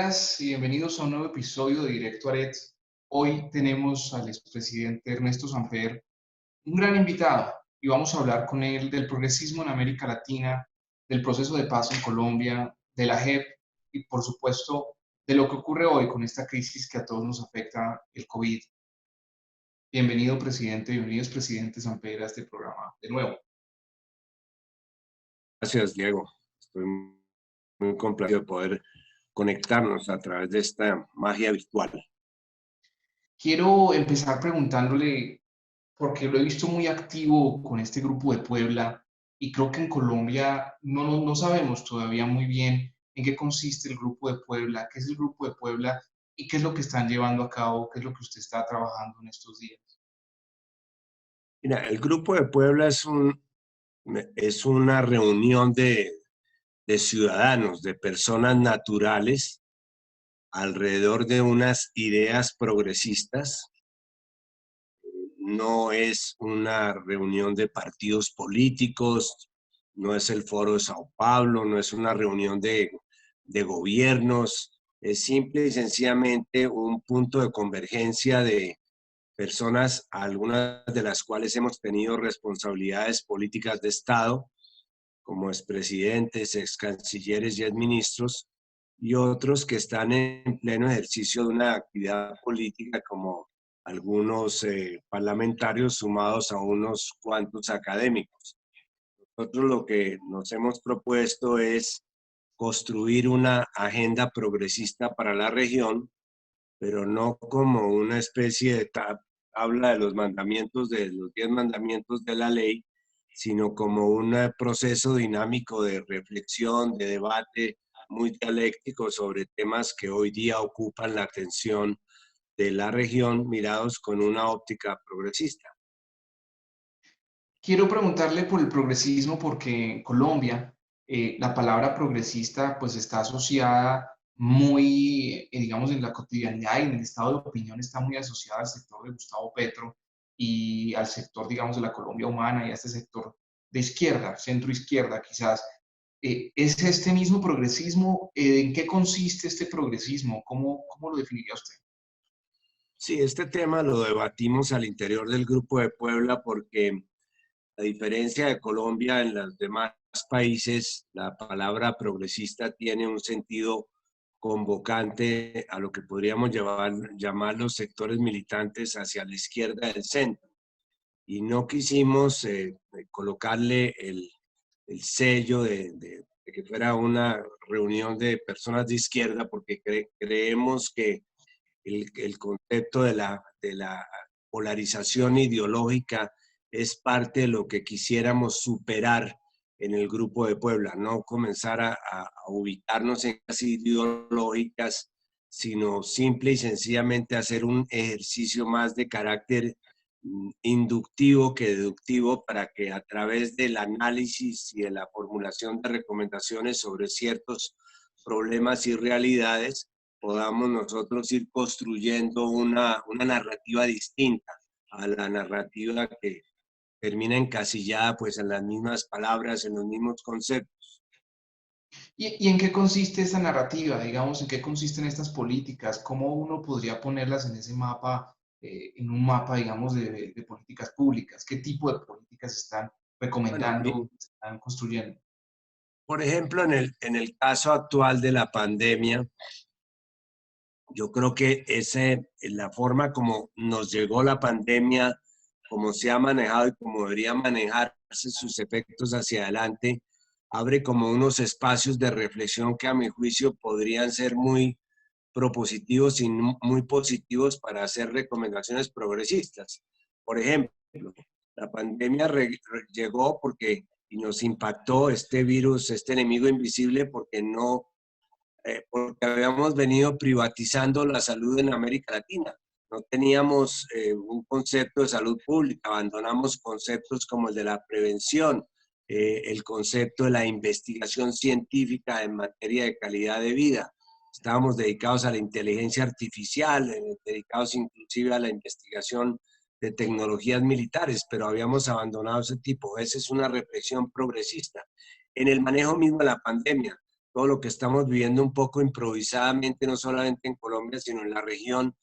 días y bienvenidos a un nuevo episodio de Directo Aret. Hoy tenemos al expresidente Ernesto Samper, un gran invitado, y vamos a hablar con él del progresismo en América Latina, del proceso de paz en Colombia, de la JEP y, por supuesto, de lo que ocurre hoy con esta crisis que a todos nos afecta, el COVID. Bienvenido, presidente, bienvenidos, presidente Samper, a este programa de nuevo. Gracias, Diego. Estoy muy complacido de poder conectarnos a través de esta magia virtual. Quiero empezar preguntándole, porque lo he visto muy activo con este grupo de Puebla y creo que en Colombia no sabemos todavía muy bien en qué consiste el grupo de Puebla, qué es el grupo de Puebla y qué es lo que están llevando a cabo, qué es lo que usted está trabajando en estos días. Mira, el Grupo de Puebla es una reunión de ciudadanos, de personas naturales, alrededor de unas ideas progresistas. No es una reunión de partidos políticos, no es el Foro de Sao Paulo, no es una reunión de gobiernos, es simple y sencillamente un punto de convergencia de personas, algunas de las cuales hemos tenido responsabilidades políticas de Estado, como expresidentes, excancilleres y exministros, y otros que están en pleno ejercicio de una actividad política como algunos parlamentarios sumados a unos cuantos académicos. Nosotros lo que nos hemos propuesto es construir una agenda progresista para la región, pero no como una especie de tabla de los mandamientos, de los 10 mandamientos de la ley, sino como un proceso dinámico de reflexión, de debate muy dialéctico sobre temas que hoy día ocupan la atención de la región, mirados con una óptica progresista. Quiero preguntarle por el progresismo porque en Colombia la palabra progresista pues está asociada muy, digamos, en la cotidianidad y en el estado de opinión está muy asociada al sector de Gustavo Petro y al sector, digamos, de la Colombia humana y a este sector de izquierda, centro izquierda quizás. ¿Es este mismo progresismo? ¿En qué consiste este progresismo? ¿Cómo lo definiría usted? Sí, este tema lo debatimos al interior del Grupo de Puebla porque, a diferencia de Colombia, en los demás países la palabra progresista tiene un sentido convocante a lo que podríamos llamar los sectores militantes hacia la izquierda del centro. Y no quisimos colocarle el sello de que fuera una reunión de personas de izquierda porque creemos que el concepto de la polarización ideológica es parte de lo que quisiéramos superar en el Grupo de Puebla, no comenzar a ubicarnos en las ideológicas, sino simple y sencillamente hacer un ejercicio más de carácter inductivo que deductivo para que a través del análisis y de la formulación de recomendaciones sobre ciertos problemas y realidades podamos nosotros ir construyendo una narrativa distinta a la narrativa que termina encasillada pues en las mismas palabras, en los mismos conceptos. ¿Y en qué consiste esta narrativa? Digamos, ¿en qué consisten estas políticas? ¿Cómo uno podría ponerlas en ese mapa, en un mapa, digamos, de políticas públicas? ¿Qué tipo de políticas están Bueno, recomendando, están construyendo? por ejemplo, en el caso actual de la pandemia, yo creo que la forma como nos llegó la pandemia, como se ha manejado y como debería manejarse sus efectos hacia adelante, abre como unos espacios de reflexión que a mi juicio podrían ser muy propositivos y muy positivos para hacer recomendaciones progresistas. Por ejemplo, la pandemia llegó porque y nos impactó este virus, este enemigo invisible, porque habíamos venido privatizando la salud en América Latina. No teníamos un concepto de salud pública, abandonamos conceptos como el de la prevención, el concepto de la investigación científica en materia de calidad de vida. Estábamos dedicados a la inteligencia artificial, dedicados inclusive a la investigación de tecnologías militares, pero habíamos abandonado ese tipo. Esa es una reflexión progresista. En el manejo mismo de la pandemia, todo lo que estamos viviendo un poco improvisadamente, no solamente en Colombia, sino en la región,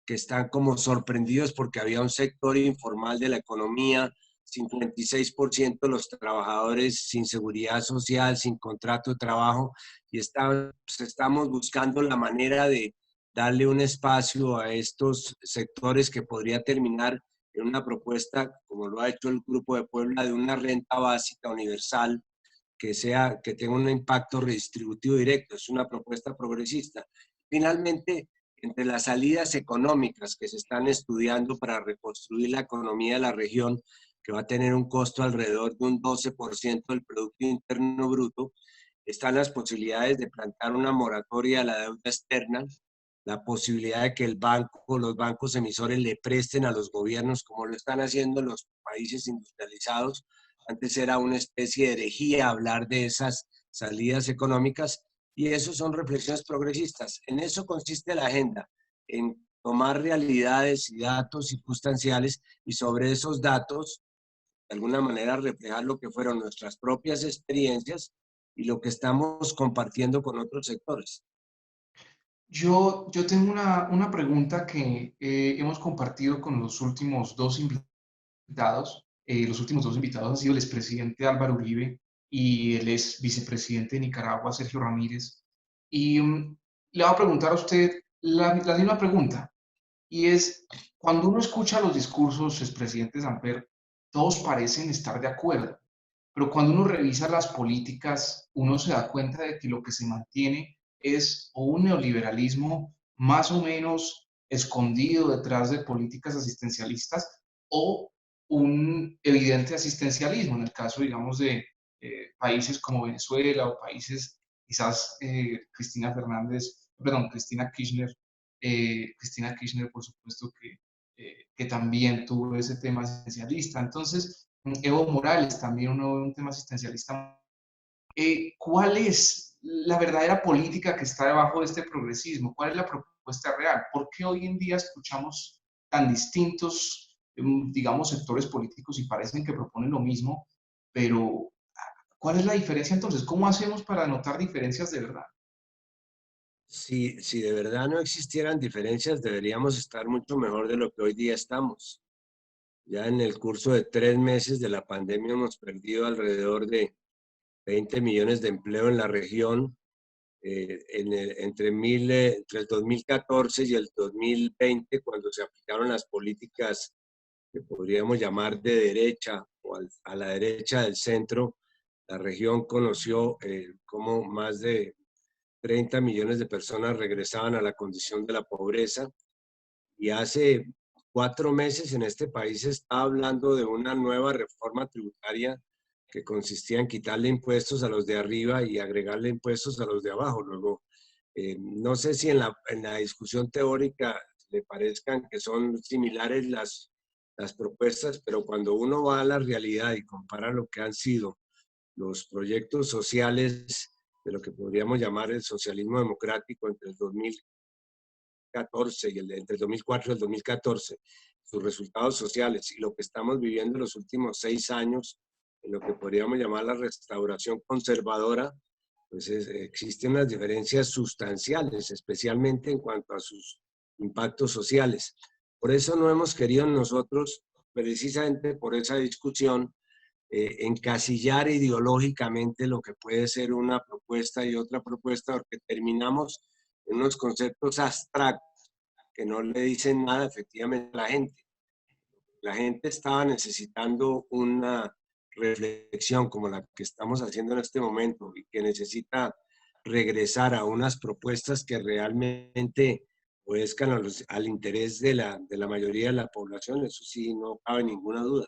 que están como sorprendidos porque había un sector informal de la economía, 56% de los trabajadores sin seguridad social, sin contrato de trabajo, y estamos buscando la manera de darle un espacio a estos sectores que podría terminar en una propuesta, como lo ha hecho el Grupo de Puebla, de una renta básica universal que tenga un impacto redistributivo directo. Es una propuesta progresista. Finalmente, entre las salidas económicas que se están estudiando para reconstruir la economía de la región, que va a tener un costo alrededor de un 12% del Producto Interno Bruto, están las posibilidades de plantear una moratoria a la deuda externa, la posibilidad de que los bancos emisores le presten a los gobiernos, como lo están haciendo en los países industrializados. Antes era una especie de herejía hablar de esas salidas económicas, y eso son reflexiones progresistas. En eso consiste la agenda, en tomar realidades y datos circunstanciales y sobre esos datos, de alguna manera, reflejar lo que fueron nuestras propias experiencias y lo que estamos compartiendo con otros sectores. Yo tengo una pregunta que hemos compartido con los últimos dos invitados. Los últimos dos invitados han sido el expresidente Álvaro Uribe y el ex vicepresidente de Nicaragua, Sergio Ramírez. Y le voy a preguntar a usted la misma pregunta. Y es, cuando uno escucha los discursos del expresidente Samper, todos parecen estar de acuerdo, pero cuando uno revisa las políticas, uno se da cuenta de que lo que se mantiene es o un neoliberalismo más o menos escondido detrás de políticas asistencialistas o un evidente asistencialismo, en el caso, digamos, de países como Venezuela o países, quizás Cristina Kirchner, por supuesto, que también tuvo ese tema asistencialista. Entonces, Evo Morales, también un tema asistencialista. ¿Cuál es la verdadera política que está debajo de este progresismo? ¿Cuál es la propuesta real? ¿Por qué hoy en día escuchamos tan distintos, digamos, sectores políticos y parecen que proponen lo mismo? Pero, ¿cuál es la diferencia entonces? ¿Cómo hacemos para notar diferencias de verdad? Si de verdad no existieran diferencias, deberíamos estar mucho mejor de lo que hoy día estamos. Ya en el curso de 3 meses de la pandemia hemos perdido alrededor de 20 millones de empleo en la región. Entre el 2014 y el 2020, cuando se aplicaron las políticas que podríamos llamar de derecha o a la derecha del centro, la región conoció cómo más de 30 millones de personas regresaban a la condición de la pobreza. Y hace 4 meses en este país se está hablando de una nueva reforma tributaria que consistía en quitarle impuestos a los de arriba y agregarle impuestos a los de abajo. Luego, no sé si en la discusión teórica le parezcan que son similares las propuestas, pero cuando uno va a la realidad y compara lo que han sido los proyectos sociales de lo que podríamos llamar el socialismo democrático entre el 2014 entre el 2004 y el 2014, sus resultados sociales y lo que estamos viviendo en los últimos 6 años, en lo que podríamos llamar la restauración conservadora, pues existen unas diferencias sustanciales, especialmente en cuanto a sus impactos sociales. Por eso no hemos querido nosotros, precisamente por esa discusión, encasillar ideológicamente lo que puede ser una propuesta y otra propuesta, porque terminamos en unos conceptos abstractos que no le dicen nada efectivamente a la gente. La gente estaba necesitando una reflexión como la que estamos haciendo en este momento y que necesita regresar a unas propuestas que realmente obedezcan al interés de la mayoría de la población. Eso sí, no cabe ninguna duda.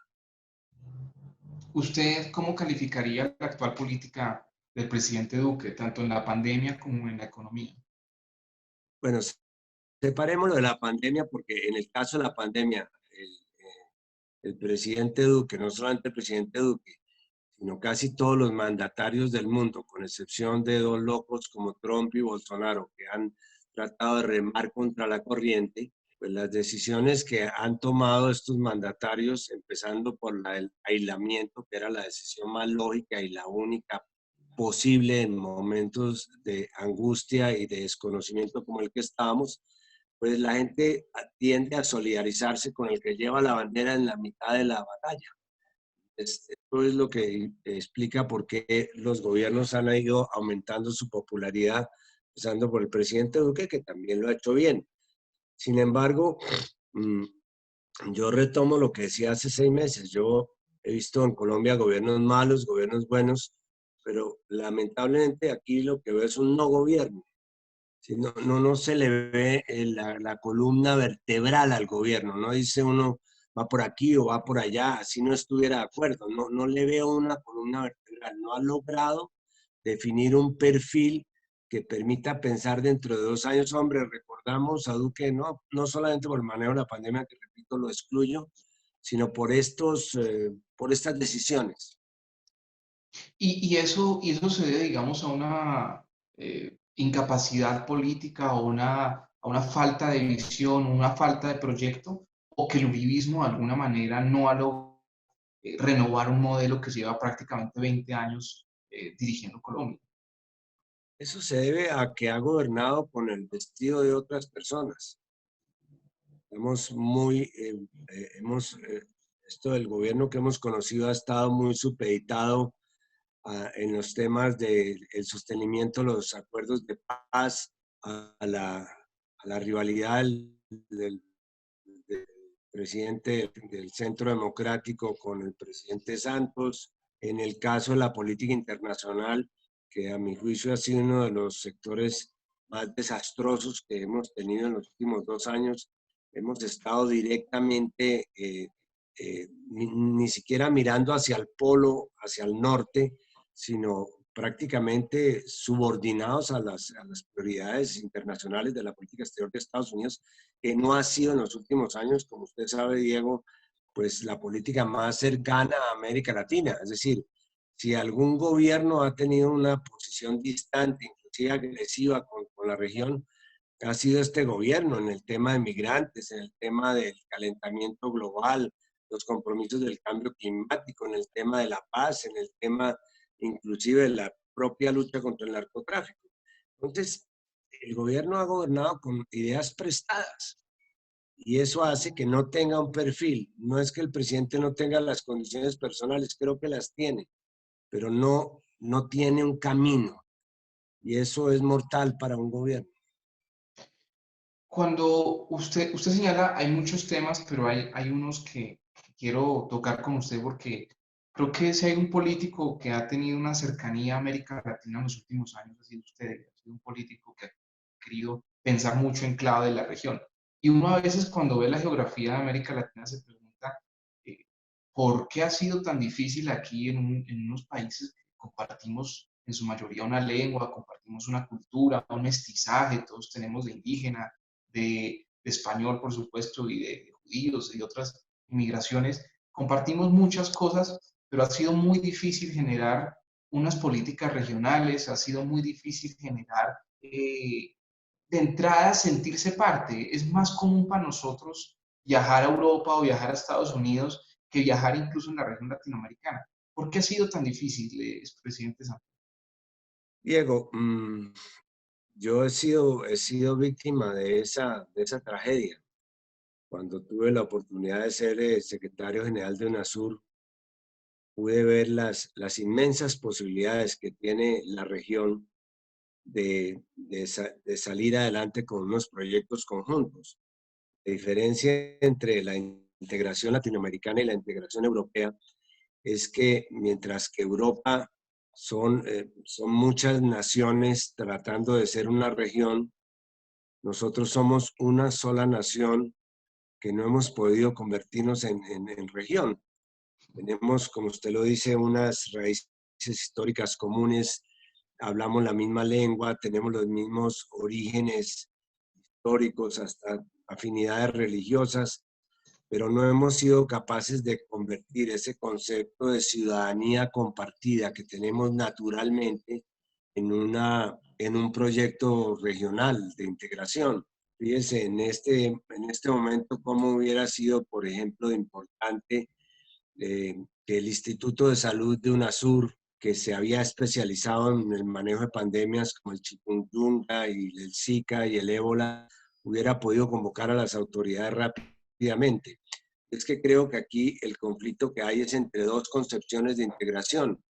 ¿Usted cómo calificaría la actual política del presidente Duque, tanto en la pandemia como en la economía? Bueno, separémoslo de la pandemia porque en el caso de la pandemia, el presidente Duque, no solamente el presidente Duque, sino casi todos los mandatarios del mundo, con excepción de dos locos como Trump y Bolsonaro, que han tratado de remar contra la corriente, pues las decisiones que han tomado estos mandatarios, empezando por el aislamiento, que era la decisión más lógica y la única posible en momentos de angustia y de desconocimiento como el que estábamos, pues la gente tiende a solidarizarse con el que lleva la bandera en la mitad de la batalla. Esto es lo que explica por qué los gobiernos han ido aumentando su popularidad, empezando por el presidente Duque, que también lo ha hecho bien. Sin embargo, yo retomo lo que decía hace 6 meses. Yo he visto en Colombia gobiernos malos, gobiernos buenos, pero lamentablemente aquí lo que veo es un no gobierno. Si no se le ve la columna vertebral al gobierno. No dice uno va por aquí o va por allá, si no estuviera de acuerdo. No le veo una columna vertebral. No ha logrado definir un perfil que permita pensar dentro de 2 años. Hombre, recordamos a Duque, no solamente por el manejo de la pandemia, que repito, lo excluyo, sino por estas decisiones. Y eso se debe, digamos, a una incapacidad política o a una falta de visión, una falta de proyecto, o que el uribismo de alguna manera no ha logrado renovar un modelo que lleva prácticamente 20 años dirigiendo Colombia. Eso se debe a que ha gobernado con el vestido de otras personas. Hemos muy, esto del gobierno que hemos conocido ha estado muy supeditado en los temas del sostenimiento de los acuerdos de paz, a la rivalidad del presidente del Centro Democrático con el presidente Santos. En el caso de la política internacional, que a mi juicio ha sido uno de los sectores más desastrosos que hemos tenido en los últimos 2 años, hemos estado directamente, ni siquiera mirando hacia el polo, hacia el norte, sino prácticamente subordinados a las prioridades internacionales de la política exterior de Estados Unidos, que no ha sido en los últimos años, como usted sabe, Diego, pues la política más cercana a América Latina. Es decir, si algún gobierno ha tenido una posición distante, inclusive agresiva con la región, ha sido este gobierno en el tema de migrantes, en el tema del calentamiento global, los compromisos del cambio climático, en el tema de la paz, en el tema inclusive de la propia lucha contra el narcotráfico. Entonces, el gobierno ha gobernado con ideas prestadas y eso hace que no tenga un perfil. No es que el presidente no tenga las condiciones personales, creo que las tiene, pero no tiene un camino y eso es mortal para un gobierno. Cuando usted señala, hay muchos temas, pero hay unos que quiero tocar con usted porque creo que si hay un político que ha tenido una cercanía a América Latina en los últimos años, ha sido usted, ha sido un político que ha querido pensar mucho en clave de la región. Y uno a veces cuando ve la geografía de América Latina se pregunta, eh, ¿por qué ha sido tan difícil aquí en unos países que compartimos en su mayoría una lengua, compartimos una cultura, un mestizaje, todos tenemos de indígena, de español, por supuesto, y de judíos y otras inmigraciones. Compartimos muchas cosas, pero ha sido muy difícil generar unas políticas regionales, ha sido muy difícil generar de entrada sentirse parte. Es más común para nosotros viajar a Europa o viajar a Estados Unidos que viajar incluso en la región latinoamericana. ¿Por qué ha sido tan difícil, expresidente Santos? Diego, yo he sido víctima de esa tragedia. Cuando tuve la oportunidad de ser secretario general de UNASUR, pude ver las inmensas posibilidades que tiene la región de salir adelante con unos proyectos conjuntos. La diferencia entre la integración latinoamericana y la integración europea es que mientras que Europa son muchas naciones tratando de ser una región, nosotros somos una sola nación que no hemos podido convertirnos en región. Tenemos, como usted lo dice, unas raíces históricas comunes, hablamos la misma lengua, tenemos los mismos orígenes históricos, hasta afinidades religiosas, pero no hemos sido capaces de convertir ese concepto de ciudadanía compartida que tenemos naturalmente en un proyecto regional de integración. Fíjense, en este momento, cómo hubiera sido, por ejemplo, importante que el Instituto de Salud de UNASUR, que se había especializado en el manejo de pandemias como el chikungunya y el Zika y el ébola, hubiera podido convocar a las autoridades rápidamente. Es que creo que aquí el conflicto que hay es entre dos concepciones de integración.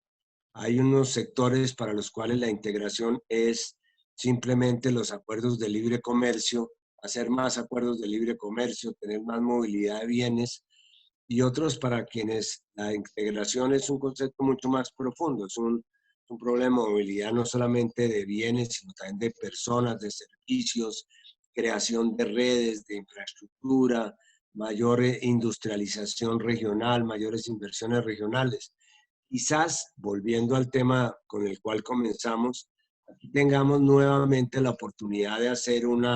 Hay unos sectores para los cuales la integración es simplemente los acuerdos de libre comercio, hacer más acuerdos de libre comercio, tener más movilidad de bienes, y otros para quienes la integración es un concepto mucho más profundo, es un problema de movilidad no solamente de bienes, sino también de personas, de servicios, creación de redes, de infraestructura, mayor industrialización regional, mayores inversiones regionales. Quizás, volviendo al tema con el cual comenzamos, aquí tengamos nuevamente la oportunidad de hacer un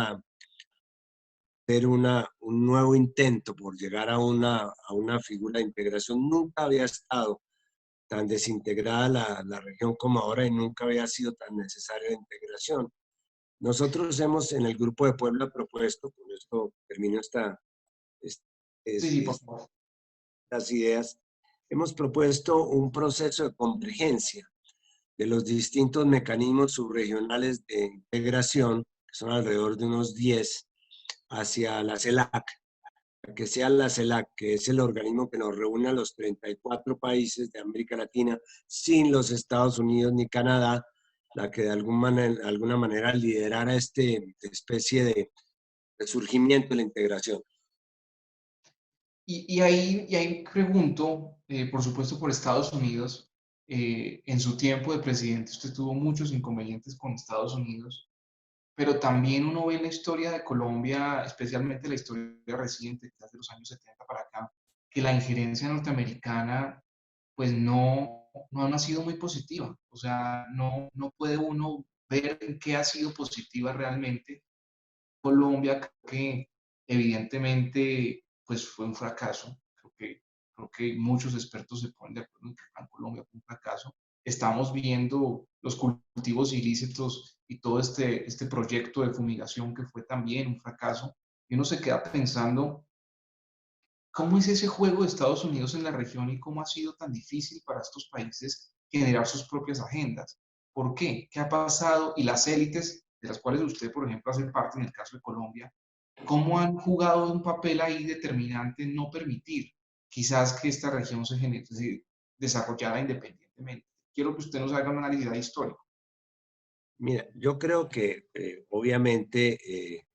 nuevo intento por llegar a una figura de integración. Nunca había estado tan desintegrada la región como ahora y nunca había sido tan necesaria la integración. Nosotros hemos en el Grupo de Puebla propuesto, con esto termino es- Sí, sí, por favor. estas ideas, hemos propuesto un proceso de convergencia de los distintos mecanismos subregionales de integración, que son alrededor de unos 10, hacia la CELAC, que sea la CELAC, que es el organismo que nos reúne a los 34 países de América Latina, sin los Estados Unidos ni Canadá, la que de alguna manera liderara este especie de resurgimiento de la integración. Y ahí pregunto, por supuesto, por Estados Unidos. En su tiempo de presidente, usted tuvo muchos inconvenientes con Estados Unidos, pero también uno ve la historia de Colombia, especialmente la historia reciente, quizás de los años 70 para acá, que la injerencia norteamericana, pues no ha sido muy positiva. O sea, no puede uno ver en qué ha sido positiva realmente. Colombia, creo que evidentemente pues fue un fracaso. Creo que muchos expertos se ponen de acuerdo en que acá en Colombia fue un fracaso. Estamos viendo los cultivos ilícitos y todo este proyecto de fumigación que fue también un fracaso. Y uno se queda pensando, ¿cómo es ese juego de Estados Unidos en la región y cómo ha sido tan difícil para estos países generar sus propias agendas? ¿Por qué? ¿Qué ha pasado? Y las élites, de las cuales usted, por ejemplo, hace parte en el caso de Colombia, ¿cómo han jugado un papel ahí determinante en no permitir quizás que esta región se desarrollara independientemente? Quiero que usted nos haga un análisis histórico. Mira, yo creo que obviamente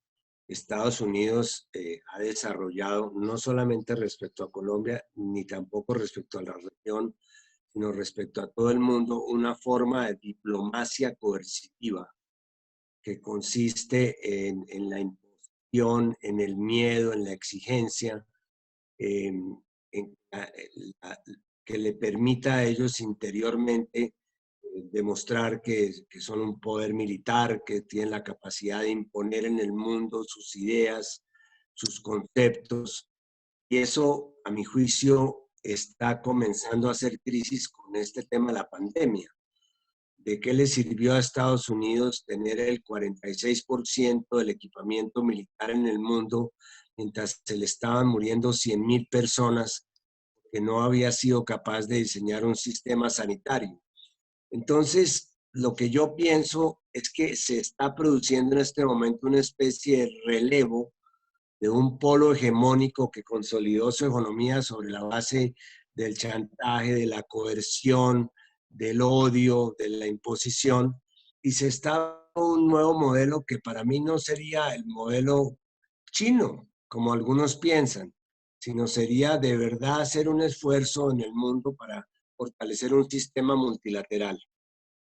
Estados Unidos ha desarrollado, no solamente respecto a Colombia, ni tampoco respecto a la región, sino respecto a todo el mundo, una forma de diplomacia coercitiva que consiste en la imposición, en el miedo, en la exigencia, en que le permita a ellos interiormente demostrar que son un poder militar, que tienen la capacidad de imponer en el mundo sus ideas, sus conceptos. Y eso, a mi juicio, está comenzando a hacer crisis con este tema de la pandemia. ¿De qué le sirvió a Estados Unidos tener el 46% del equipamiento militar en el mundo mientras se le estaban muriendo 100,000 personas que no había sido capaz de diseñar un sistema sanitario? Entonces, lo que yo pienso es que se está produciendo en este momento una especie de relevo de un polo hegemónico que consolidó su economía sobre la base del chantaje, de la coerción, del odio, de la imposición, y se está dando un nuevo modelo que para mí no sería el modelo chino, como algunos piensan, sino sería de verdad hacer un esfuerzo en el mundo para fortalecer un sistema multilateral.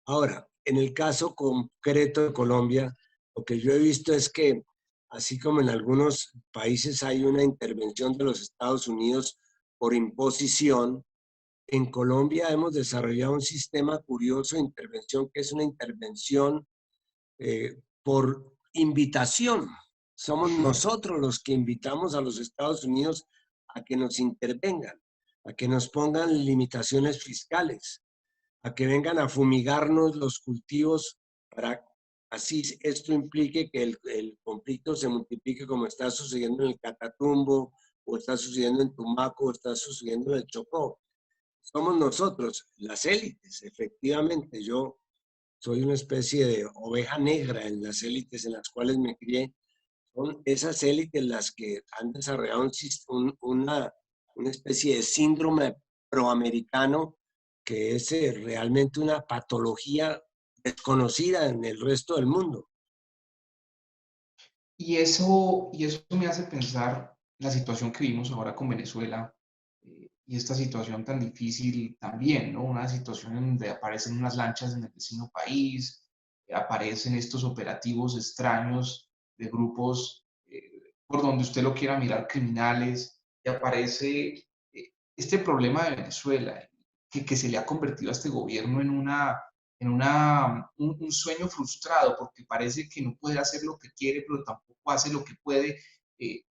Ahora, en el caso concreto de Colombia, lo que yo he visto es que, así como en algunos países hay una intervención de los Estados Unidos por imposición, en Colombia hemos desarrollado un sistema curioso de intervención que es una intervención por invitación. Somos nosotros los que invitamos a los Estados Unidos a que nos intervengan, a que nos pongan limitaciones fiscales, a que vengan a fumigarnos los cultivos para así esto implique que el conflicto se multiplique como está sucediendo en el Catatumbo, o está sucediendo en Tumaco, o está sucediendo en el Chocó. somos nosotros, las élites, efectivamente. Yo soy una especie de oveja negra en las élites en las cuales me crié. Son esas élites las que han desarrollado una especie de síndrome proamericano que es realmente una patología desconocida en el resto del mundo. Y eso me hace pensar la situación que vimos ahora con Venezuela, y esta situación tan difícil también, ¿no? Una situación en donde aparecen unas lanchas en el vecino país, aparecen estos operativos extraños de grupos, por donde usted lo quiera mirar, criminales, y aparece este problema de Venezuela, que se le ha convertido a este gobierno en un sueño frustrado, porque parece que no puede hacer lo que quiere, pero tampoco hace lo que puede.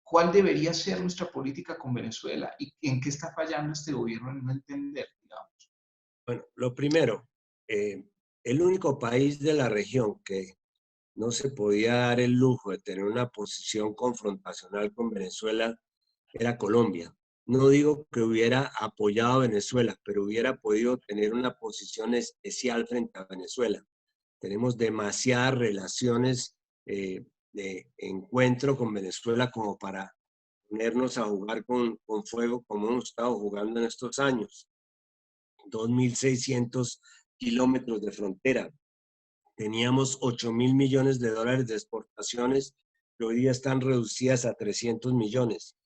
¿Cuál debería ser nuestra política con Venezuela y en qué está fallando este gobierno en no entender, digamos? Bueno, lo primero, eh, el único país de la región que no se podía dar el lujo de tener una posición confrontacional con Venezuela era Colombia. No digo que hubiera apoyado a Venezuela, pero hubiera podido tener una posición especial frente a Venezuela. Tenemos demasiadas relaciones de encuentro con Venezuela como para ponernos a jugar con fuego como hemos estado jugando en estos años. 2.600 kilómetros de frontera. Teníamos 8.000 millones de dólares de exportaciones que hoy día están reducidas a 300 millones.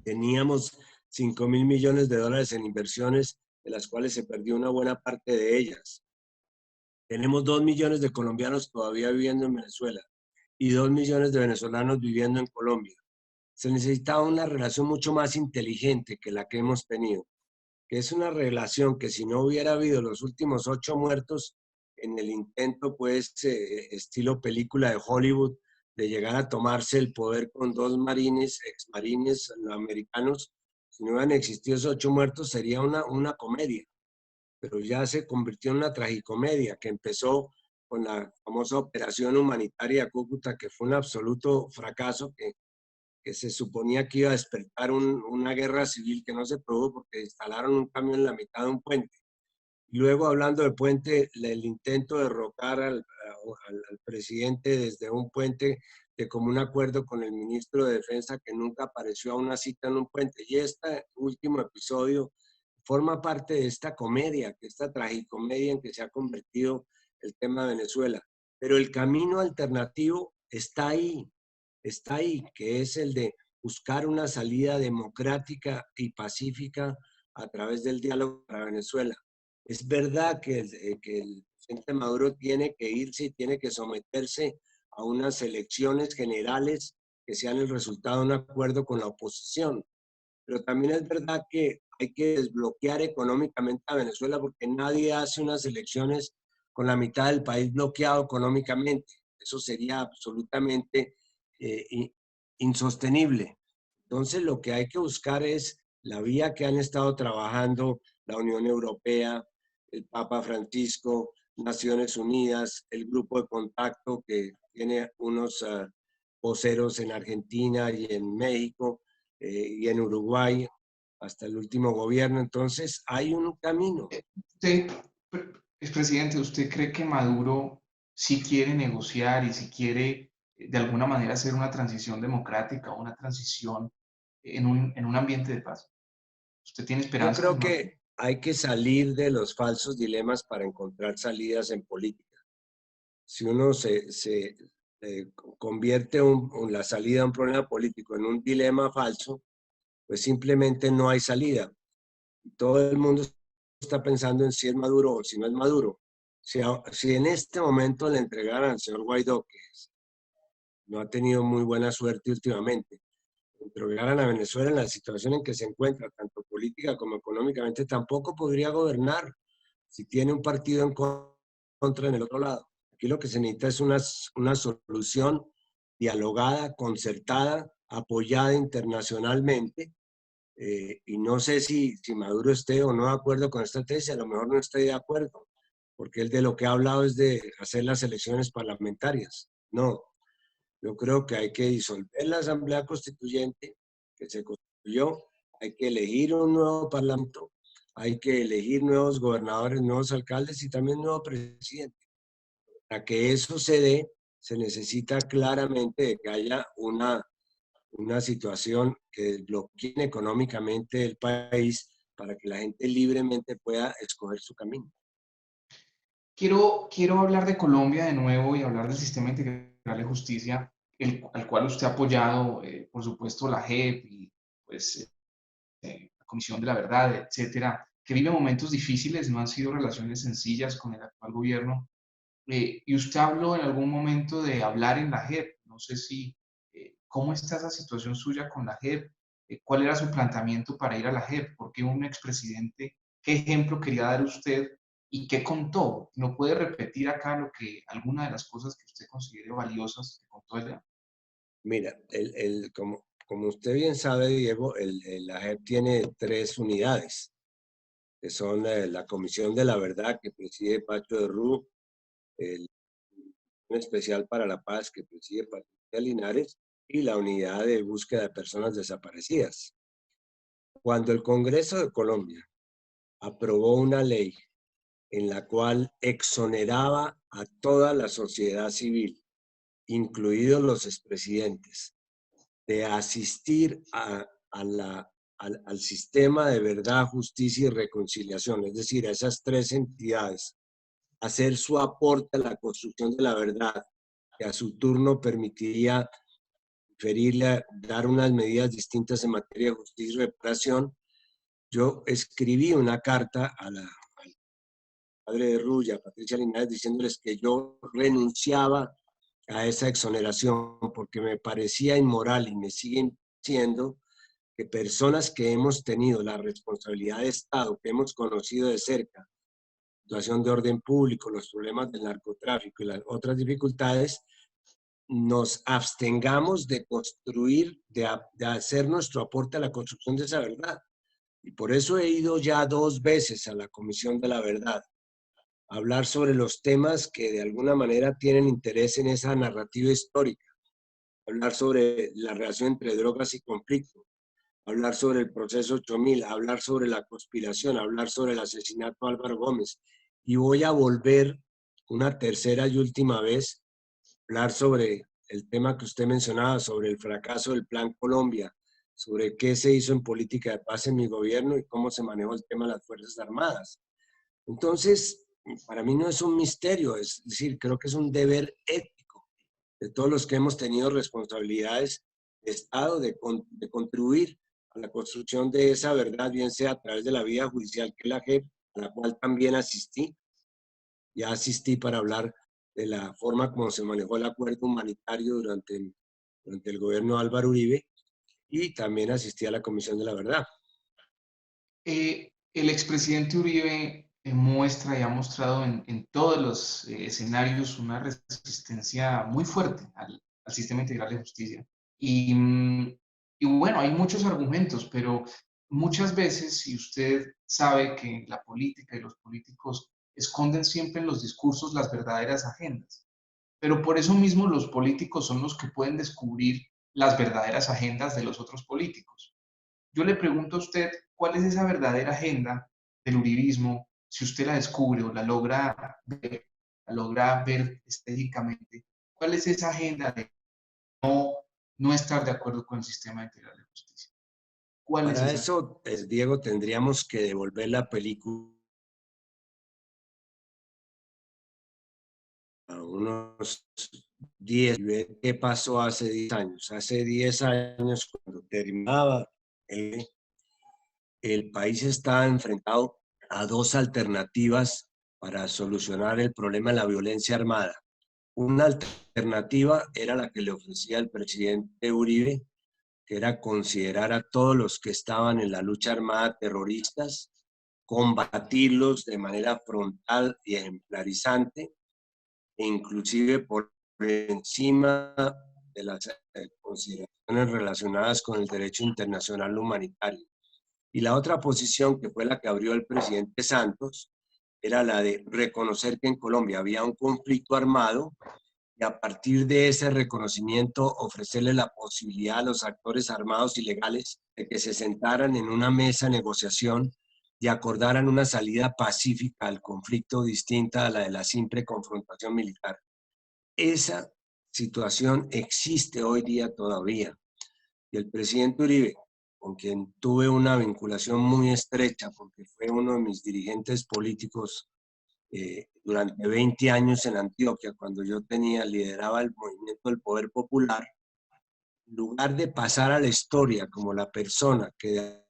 Teníamos 5.000 millones de dólares en inversiones, de las cuales se perdió una buena parte de ellas. Tenemos 2 millones de colombianos todavía viviendo en Venezuela y 2 millones de venezolanos viviendo en Colombia. Se necesitaba una relación mucho más inteligente que la que hemos tenido, que es una relación que si no hubiera habido los últimos 8 muertos en el intento, pues, estilo película de Hollywood, de llegar a tomarse el poder con 2 marines, exmarines americanos, si no hubieran existido esos 8 muertos, sería una comedia, pero ya se convirtió en una tragicomedia que empezó con la famosa operación humanitaria Cúcuta, que fue un absoluto fracaso, que se suponía que iba a despertar una guerra civil que no se produjo porque instalaron un camión en la mitad de un puente. Luego, hablando del puente, el intento de derrocar al presidente desde un puente de común acuerdo con el ministro de Defensa que nunca apareció a una cita en un puente. Y este último episodio forma parte de esta comedia, que esta tragicomedia en que se ha convertido el tema de Venezuela. Pero el camino alternativo está ahí, que es el de buscar una salida democrática y pacífica a través del diálogo para Venezuela. Es verdad que el presidente Maduro tiene que irse y tiene que someterse a unas elecciones generales que sean el resultado de un acuerdo con la oposición, pero también es verdad que hay que desbloquear económicamente a Venezuela porque nadie hace unas elecciones con la mitad del país bloqueado económicamente. Eso sería absolutamente insostenible. Entonces, lo que hay que buscar es la vía que han estado trabajando la Unión Europea, el Papa Francisco, Naciones Unidas, el grupo de contacto que tiene unos voceros en Argentina y en México y en Uruguay, hasta el último gobierno. Entonces, hay un camino. Usted, expresidente, ¿usted cree que Maduro sí quiere negociar y si quiere de alguna manera hacer una transición democrática o una transición en un ambiente de paz? ¿Usted tiene Yo esperanzas creo en Maduro? que hay que salir de los falsos dilemas para encontrar salidas en política. Si uno convierte la salida a un problema político en un dilema falso, pues simplemente no hay salida. Todo el mundo está pensando en si es Maduro o si no es Maduro. Si en este momento le entregaran al señor Guaidó, que no ha tenido muy buena suerte últimamente, entregaran a Venezuela en la situación en que se encuentra, tanto política como económicamente, tampoco podría gobernar si tiene un partido en contra en el otro lado. Aquí lo que se necesita es una solución dialogada, concertada, apoyada internacionalmente. Y no sé si Maduro esté o no de acuerdo con esta tesis, a lo mejor no esté de acuerdo, porque él de lo que ha hablado es de hacer las elecciones parlamentarias. No, yo creo que hay que disolver la Asamblea Constituyente que se constituyó, hay que elegir un nuevo parlamento, hay que elegir nuevos gobernadores, nuevos alcaldes y también nuevo presidente. Para que eso se dé, se necesita claramente de que haya una situación que desbloquee económicamente el país para que la gente libremente pueda escoger su camino. Quiero hablar de Colombia de nuevo y hablar del sistema integral de justicia, al cual usted ha apoyado, por supuesto, la JEP y pues, la Comisión de la Verdad, etcétera, que vive momentos difíciles, no han sido relaciones sencillas con el actual gobierno. Y usted habló en algún momento de hablar en la JEP, no sé si, ¿cómo está esa situación suya con la JEP? ¿Cuál era su planteamiento para ir a la JEP? ¿Por qué un expresidente? ¿Qué ejemplo quería dar usted? ¿Y qué contó? ¿No puede repetir acá alguna de las cosas que usted considere valiosas que contó allá? Mira, como usted bien sabe, Diego, la JEP tiene 3 unidades, que son la Comisión de la Verdad, que preside Pacho de Rú, el Especial para la Paz, que preside Patricia Linares, y la Unidad de Búsqueda de Personas Desaparecidas. Cuando el Congreso de Colombia aprobó una ley en la cual exoneraba a toda la sociedad civil, incluidos los expresidentes, de asistir al sistema de verdad, justicia y reconciliación, es decir, a esas 3 entidades, hacer su aporte a la construcción de la verdad, que a su turno permitiría dar unas medidas distintas en materia de justicia y reparación. Yo escribí una carta al padre de Rulla, Patricia Linares, diciéndoles que yo renunciaba a esa exoneración porque me parecía inmoral y me siguen siendo que personas que hemos tenido la responsabilidad de Estado, que hemos conocido de cerca, situación de orden público, los problemas del narcotráfico y las otras dificultades, nos abstengamos de construir, de hacer nuestro aporte a la construcción de esa verdad. Y por eso he ido ya 2 veces a la Comisión de la Verdad, a hablar sobre los temas que de alguna manera tienen interés en esa narrativa histórica, hablar sobre la relación entre drogas y conflicto, hablar sobre el proceso 8000, hablar sobre la conspiración, hablar sobre el asesinato de Álvaro Gómez. Y voy a volver una tercera y última vez a hablar sobre el tema que usted mencionaba, sobre el fracaso del Plan Colombia, sobre qué se hizo en política de paz en mi gobierno y cómo se manejó el tema de las Fuerzas Armadas. Entonces, para mí no es un misterio, es decir, creo que es un deber ético de todos los que hemos tenido responsabilidades de Estado, de contribuir a la construcción de esa verdad, bien sea a través de la vía judicial, que es la JEP, a la cual también asistí. Ya asistí para hablar de la forma como se manejó el acuerdo humanitario durante el gobierno de Álvaro Uribe, y también asistí a la Comisión de la Verdad. El expresidente Uribe muestra y ha mostrado en todos los escenarios una resistencia muy fuerte al sistema integral de justicia. Y, y bueno, hay muchos argumentos, pero muchas veces, si usted sabe que la política y los políticos esconden siempre en los discursos las verdaderas agendas, pero por eso mismo los políticos son los que pueden descubrir las verdaderas agendas de los otros políticos. Yo le pregunto a usted, ¿cuál es esa verdadera agenda del uribismo? Si usted la descubre o la logra ver estratégicamente, ¿cuál es esa agenda de no estar de acuerdo con el sistema integral de justicia? ¿Cuál es Para esa? eso, Diego, tendríamos que devolver la película a unos 10, ¿qué pasó hace 10 años? Hace 10 años, cuando terminaba el país estaba enfrentado a 2 alternativas para solucionar el problema de la violencia armada. Una alternativa era la que le ofrecía el presidente Uribe, que era considerar a todos los que estaban en la lucha armada terroristas, combatirlos de manera frontal y ejemplarizante, e inclusive por encima de las consideraciones relacionadas con el derecho internacional humanitario. Y la otra posición, que fue la que abrió el presidente Santos, era la de reconocer que en Colombia había un conflicto armado y a partir de ese reconocimiento ofrecerle la posibilidad a los actores armados y legales de que se sentaran en una mesa de negociación y acordaran una salida pacífica al conflicto distinta a la de la simple confrontación militar. Esa situación existe hoy día todavía. Y el presidente Uribe, con quien tuve una vinculación muy estrecha, porque fue uno de mis dirigentes políticos durante 20 años en Antioquia, cuando yo lideraba el movimiento del Poder Popular, en lugar de pasar a la historia como la persona que de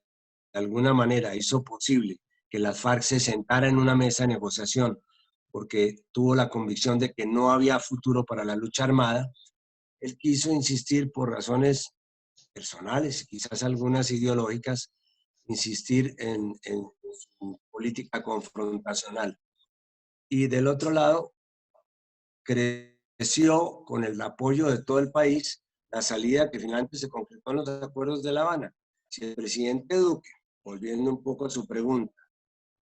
alguna manera hizo posible que las FARC se sentara en una mesa de negociación, porque tuvo la convicción de que no había futuro para la lucha armada, él quiso insistir por razones personales, quizás algunas ideológicas, insistir en su política confrontacional. Y del otro lado, creció con el apoyo de todo el país la salida que finalmente se concretó en los acuerdos de La Habana. Si el presidente Duque, volviendo un poco a su pregunta,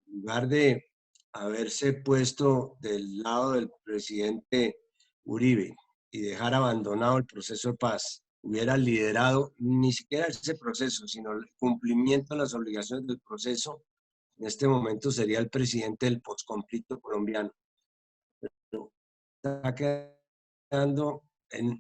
en lugar de haberse puesto del lado del presidente Uribe y dejar abandonado el proceso de paz, hubiera liderado ni siquiera ese proceso, sino el cumplimiento de las obligaciones del proceso, en este momento sería el presidente del posconflicto colombiano. Pero está quedando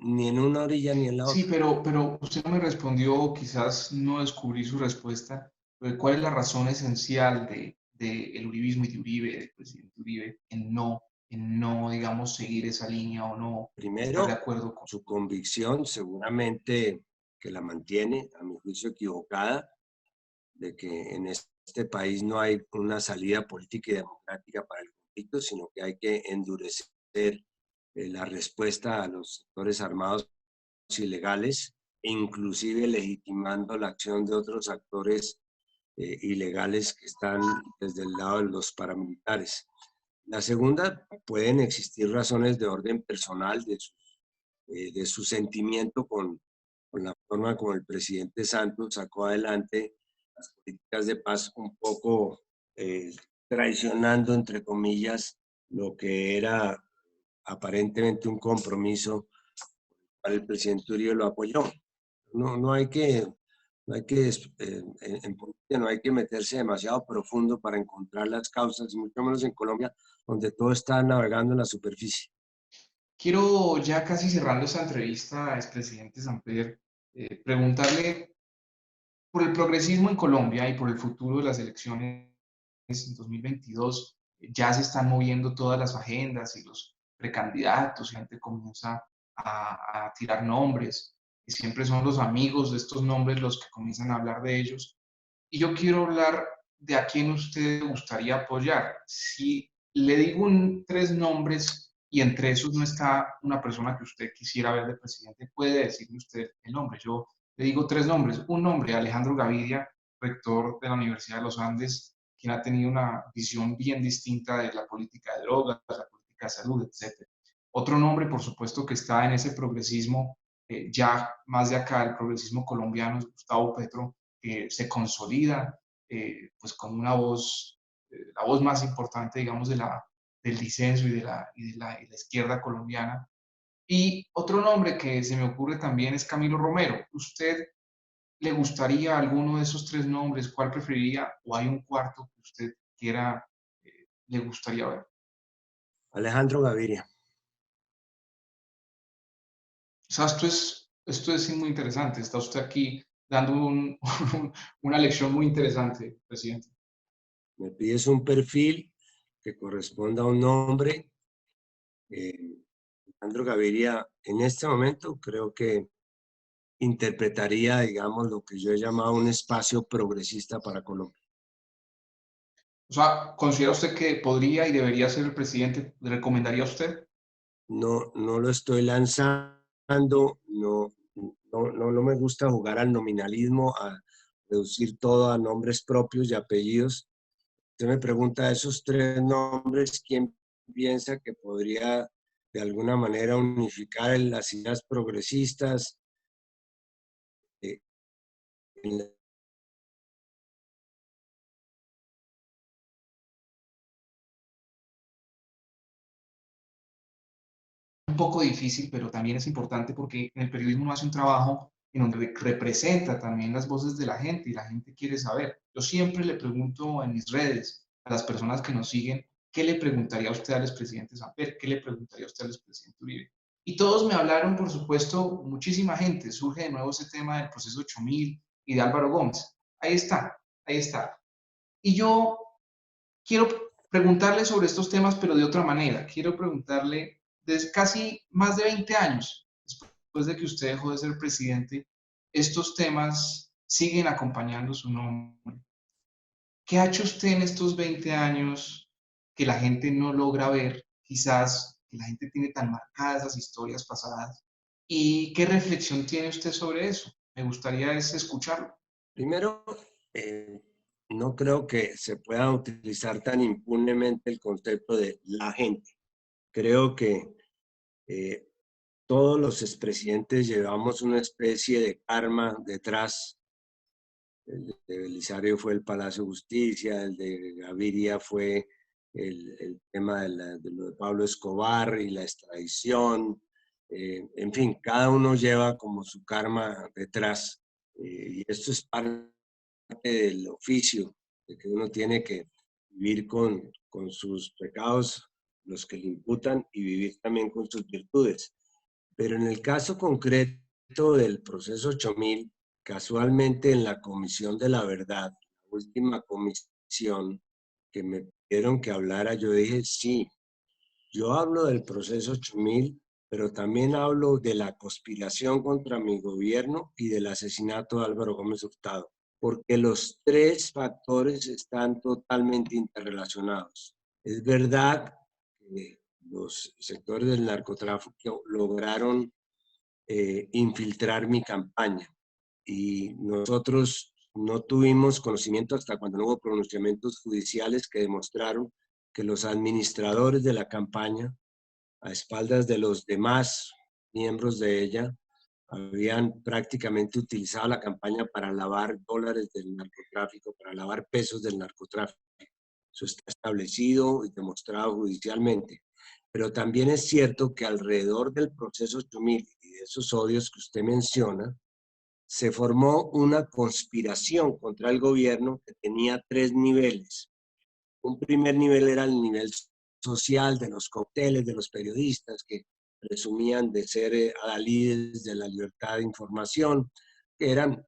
ni en una orilla ni en la Sí, otra. pero usted no me respondió, quizás no descubrí su respuesta. ¿Cuál es la razón esencial de el uribismo y de Uribe, del presidente Uribe, en no, digamos, seguir esa línea o no estar de Primero, acuerdo con? su convicción, seguramente que la mantiene, a mi juicio equivocada, de que en este país no hay una salida política y democrática para el conflicto, sino que hay que endurecer la respuesta a los sectores armados ilegales, e inclusive legitimando la acción de otros actores ilegales que están desde el lado de los paramilitares. La segunda, pueden existir razones de orden personal de su sentimiento con la forma como el presidente Santos sacó adelante las políticas de paz, un poco traicionando, entre comillas, lo que era aparentemente un compromiso para el presidente Uribe lo apoyó. No hay que, en política no hay que meterse demasiado profundo para encontrar las causas, mucho menos en Colombia, donde todo está navegando en la superficie. Quiero ya casi cerrando esta entrevista, expresidente Samper, preguntarle por el progresismo en Colombia y por el futuro de las elecciones en 2022. Ya se están moviendo todas las agendas y los precandidatos, y la gente comienza a tirar nombres, y siempre son los amigos de estos nombres los que comienzan a hablar de ellos. Y yo quiero hablar de a quién usted le gustaría apoyar. Si le digo tres nombres y entre esos no está una persona que usted quisiera ver de presidente, puede decirme usted el nombre. Yo le digo tres nombres. Un nombre, Alejandro Gaviria, rector de la Universidad de los Andes, quien ha tenido una visión bien distinta de la política de drogas, la política de salud, etc. Otro nombre, por supuesto, que está en ese progresismo, ya más de acá, el progresismo colombiano, es Gustavo Petro, se consolida pues con una voz, la voz más importante, digamos, del disenso y de la izquierda colombiana. Y otro nombre que se me ocurre también es Camilo Romero. ¿Usted le gustaría alguno de esos tres nombres? ¿Cuál preferiría? ¿O hay un cuarto que usted quiera, le gustaría ver? Alejandro Gaviria. O sea, esto es muy interesante. Está usted aquí dando una lección muy interesante, presidente. Me pides un perfil que corresponda a un nombre. Alejandro Gaviria, en este momento, creo que interpretaría, digamos, lo que yo he llamado un espacio progresista para Colombia. O sea, ¿considera usted que podría y debería ser el presidente? ¿Le recomendaría a usted? No lo estoy lanzando, no me gusta jugar al nominalismo, a reducir todo a nombres propios y apellidos. Usted me pregunta esos tres nombres, ¿quién piensa que podría de alguna manera unificar en las ideas progresistas? Eh, en la Un poco difícil, pero también es importante porque en el periodismo uno hace un trabajo en donde representa también las voces de la gente y la gente quiere saber. Yo siempre le pregunto en mis redes a las personas que nos siguen, ¿qué le preguntaría a usted al expresidente Samper? ¿Qué le preguntaría a usted al expresidente Uribe? Y todos me hablaron, por supuesto, muchísima gente. Surge de nuevo ese tema del proceso 8000 y de Álvaro Gómez. Ahí está, ahí está. Y yo quiero preguntarle sobre estos temas, pero de otra manera. Quiero preguntarle, desde casi más de 20 años, después de que usted dejó de ser presidente, estos temas siguen acompañando su nombre. ¿Qué ha hecho usted en estos 20 años que la gente no logra ver? Quizás que la gente tiene tan marcadas esas historias pasadas. ¿Y qué reflexión tiene usted sobre eso? Me gustaría escucharlo. Primero, no creo que se pueda utilizar tan impunemente el concepto de la gente. Creo que eh, todos los expresidentes llevamos una especie de karma detrás. El de Belisario fue el Palacio de Justicia, el de Gaviria fue el tema de lo de Pablo Escobar y la extradición. En fin, cada uno lleva como su karma detrás. Y esto es parte del oficio, de que uno tiene que vivir con sus pecados, los que le imputan, y vivir también con sus virtudes. Pero en el caso concreto del proceso 8000, casualmente en la Comisión de la Verdad, la última comisión que me pidieron que hablara, yo dije, sí, yo hablo del proceso 8000, pero también hablo de la conspiración contra mi gobierno y del asesinato de Álvaro Gómez Hurtado, porque los tres factores están totalmente interrelacionados. Es verdad que los sectores del narcotráfico lograron infiltrar mi campaña y nosotros no tuvimos conocimiento hasta cuando no hubo pronunciamientos judiciales que demostraron que los administradores de la campaña, a espaldas de los demás miembros de ella, habían prácticamente utilizado la campaña para lavar dólares del narcotráfico, para lavar pesos del narcotráfico. Eso está establecido y demostrado judicialmente. Pero también es cierto que alrededor del proceso 8000 y de esos odios que usted menciona, se formó una conspiración contra el gobierno que tenía tres niveles. Un primer nivel era el nivel social de los cócteles, de los periodistas que presumían de ser adalides de la libertad de información, que eran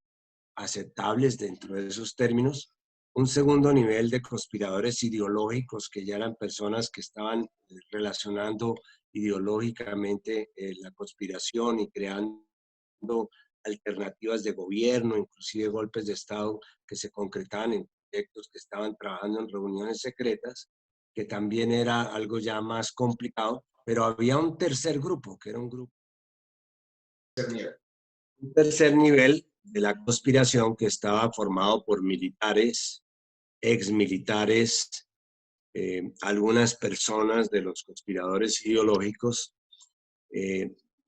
aceptables dentro de esos términos. Un segundo nivel de conspiradores ideológicos, que ya eran personas que estaban relacionando ideológicamente la conspiración y creando alternativas de gobierno, inclusive golpes de Estado que se concretaban en proyectos que estaban trabajando en reuniones secretas, que también era algo ya más complicado, pero había un tercer grupo, que era un tercer nivel de la conspiración que estaba formado por militares, exmilitares, algunas personas de los conspiradores ideológicos,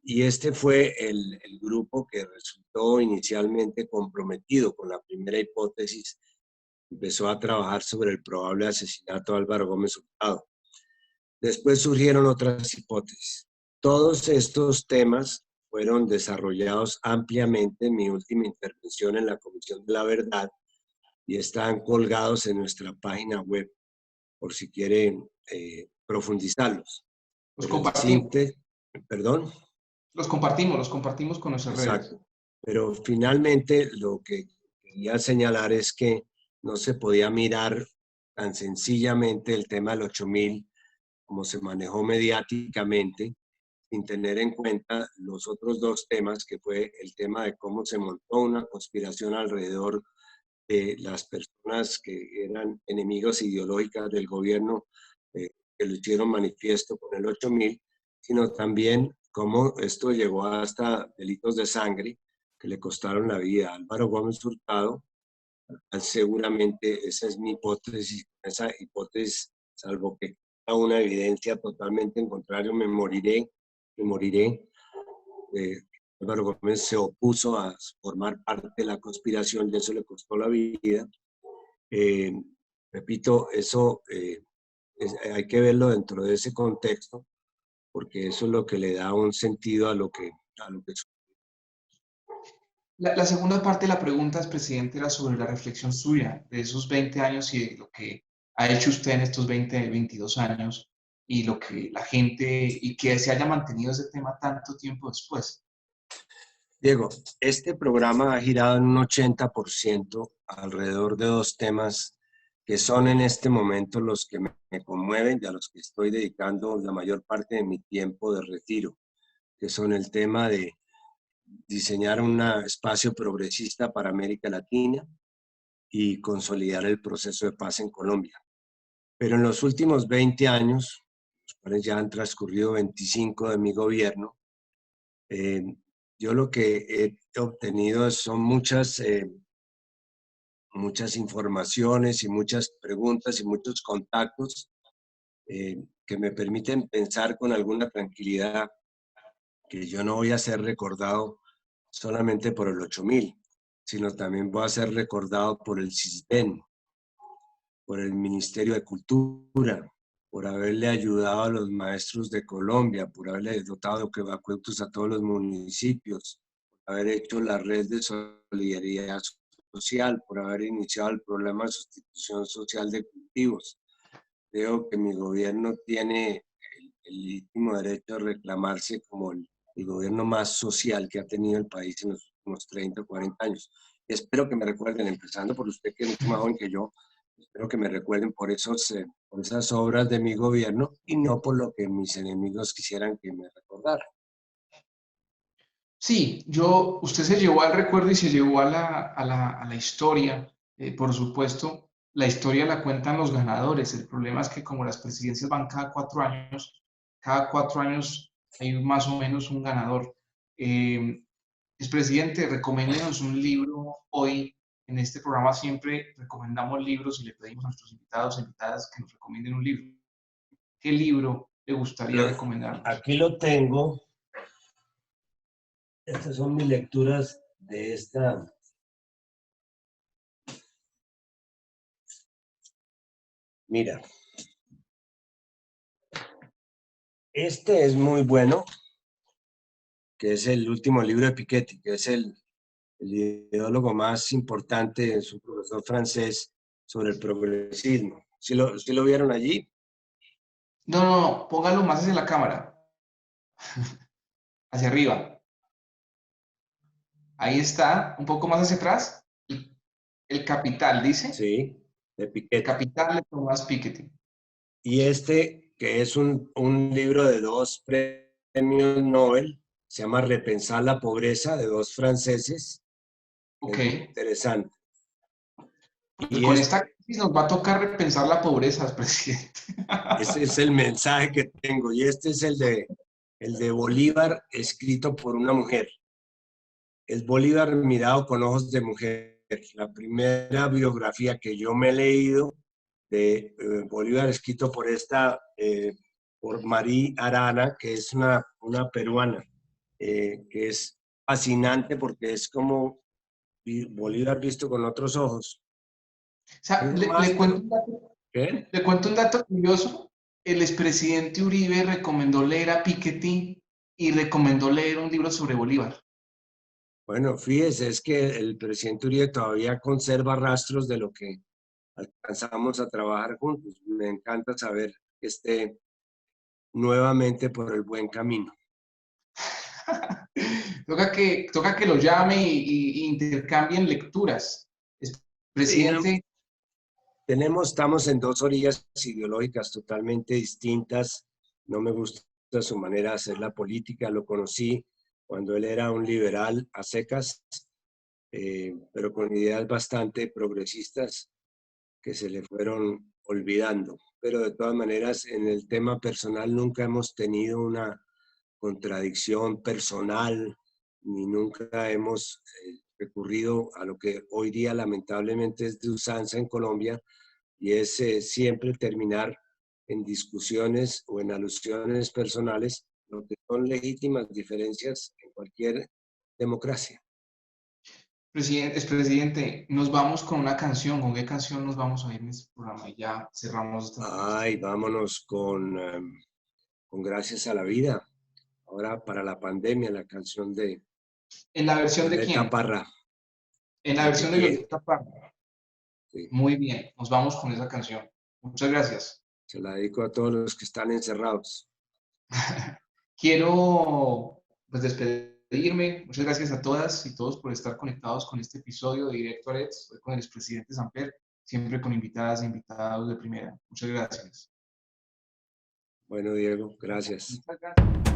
y este fue el grupo que resultó inicialmente comprometido con la primera hipótesis. Empezó a trabajar sobre el probable asesinato de Álvaro Gómez Hurtado. Después surgieron otras hipótesis. Todos estos temas fueron desarrollados ampliamente en mi última intervención en la Comisión de la Verdad y están colgados en nuestra página web por si quieren profundizarlos. Los Pero en compartimos, síntesis, perdón. los compartimos con nuestras redes. Exacto. Pero finalmente lo que quería señalar es que no se podía mirar tan sencillamente el tema del 8000 como se manejó mediáticamente, sin tener en cuenta los otros dos temas, que fue el tema de cómo se montó una conspiración alrededor de las personas que eran enemigos ideológicas del gobierno, que lo hicieron manifiesto con el 8000, sino también cómo esto llegó hasta delitos de sangre que le costaron la vida a Álvaro Gómez Hurtado. Seguramente esa es mi hipótesis. Esa hipótesis, salvo que haya una evidencia totalmente en contrario, me moriré. Álvaro Gómez se opuso a formar parte de la conspiración y eso le costó la vida. Eh, Repito, eso hay que verlo dentro de ese contexto, porque eso es lo que le da un sentido a lo que La segunda parte de la pregunta, presidente, era sobre la reflexión suya de esos 20 años y de lo que ha hecho usted en estos 20, 22 años y lo que la gente, y que se haya mantenido ese tema tanto tiempo después. Diego, este programa ha girado en un 80% alrededor de dos temas que son en este momento los que me conmueven y a los que estoy dedicando la mayor parte de mi tiempo de retiro, que son el tema de diseñar un espacio progresista para América Latina y consolidar el proceso de paz en Colombia. Pero en los últimos 20 años, los cuales ya han transcurrido 25 de mi gobierno, eh, yo lo que he obtenido son muchas informaciones y muchas preguntas y muchos contactos que me permiten pensar con alguna tranquilidad que yo no voy a ser recordado solamente por el 8000, sino también voy a ser recordado por el CISBEN, por el Ministerio de Cultura, por haberle ayudado a los maestros de Colombia, por haberle dotado de acueductos a todos los municipios, por haber hecho la red de solidaridad social, por haber iniciado el programa de sustitución social de cultivos. Creo que mi gobierno tiene el legítimo derecho a reclamarse como el gobierno más social que ha tenido el país en los últimos 30 o 40 años. Espero que me recuerden, empezando por usted, que es mucho más joven que yo, espero que me recuerden por esas obras de mi gobierno y no por lo que mis enemigos quisieran que me recordara. Sí, usted se llevó al recuerdo y se llevó a la historia. Por supuesto, la historia la cuentan los ganadores. El problema es que como las presidencias van cada 4 años hay más o menos un ganador. Expresidente, recomiéndenos un libro hoy. En este programa siempre recomendamos libros y le pedimos a nuestros invitados e invitadas que nos recomienden un libro. ¿Qué libro le gustaría recomendarnos? Aquí lo tengo. Estas son mis lecturas de esta. Mira, este es muy bueno, que es el último libro de Piketty, que es el ideólogo más importante, es un profesor francés sobre el progresismo. ¿Sí lo vieron allí? No, no, no, póngalo más hacia la cámara, hacia arriba. Ahí está, un poco más hacia atrás. El Capital, dice. Sí, de El Piketty. Capital de Thomas Piketty. Y este, que es un libro de dos premios Nobel, se llama Repensar la pobreza, de dos franceses, Ok. es muy interesante. Pues Y con esta crisis nos va a tocar repensar la pobreza, presidente. ese es el mensaje que tengo. Y este es el de Bolívar, escrito por una mujer. Es Bolívar mirado con ojos de mujer. La primera biografía que yo me he leído de Bolívar, escrito por María Arana, que es una peruana, que es fascinante porque es como Bolívar visto con otros ojos. O sea, Tengo más, pero ¿qué? le cuento un dato curioso. El expresidente Uribe recomendó leer a Piketty y recomendó leer un libro sobre Bolívar. Bueno, fíjese, es que el presidente Uribe todavía conserva rastros de lo que alcanzamos a trabajar juntos. Me encanta saber que esté nuevamente por el buen camino. Toca que lo llame y intercambien lecturas. Sí, no, Presidente, estamos en dos orillas ideológicas totalmente distintas. No me gusta su manera de hacer la política. Lo conocí cuando él era un liberal a secas, pero con ideas bastante progresistas que se le fueron olvidando. Pero de todas maneras, en el tema personal nunca hemos tenido una contradicción personal, ni nunca hemos recurrido a lo que hoy día lamentablemente es de usanza en Colombia, y es siempre terminar en discusiones o en alusiones personales, lo que son legítimas diferencias en cualquier democracia. expresidente, nos vamos con una canción. ¿Con qué canción nos vamos a ir en este programa? Y ya cerramos esta entrevista. Ay, vámonos con Gracias a la Vida. Ahora para la pandemia, la canción de ¿En la versión de Violeta quién? Parra. En la ¿La de versión de quién? Violeta Parra. Sí. Muy bien, nos vamos con esa canción. Muchas gracias. Se la dedico a todos los que están encerrados. Quiero pues despedirme. Muchas gracias a todas y todos por estar conectados con este episodio de Directo a Reds, hoy con el expresidente Samper, siempre con invitadas e invitados de primera. Muchas gracias. Bueno, Diego, gracias. Muchas gracias.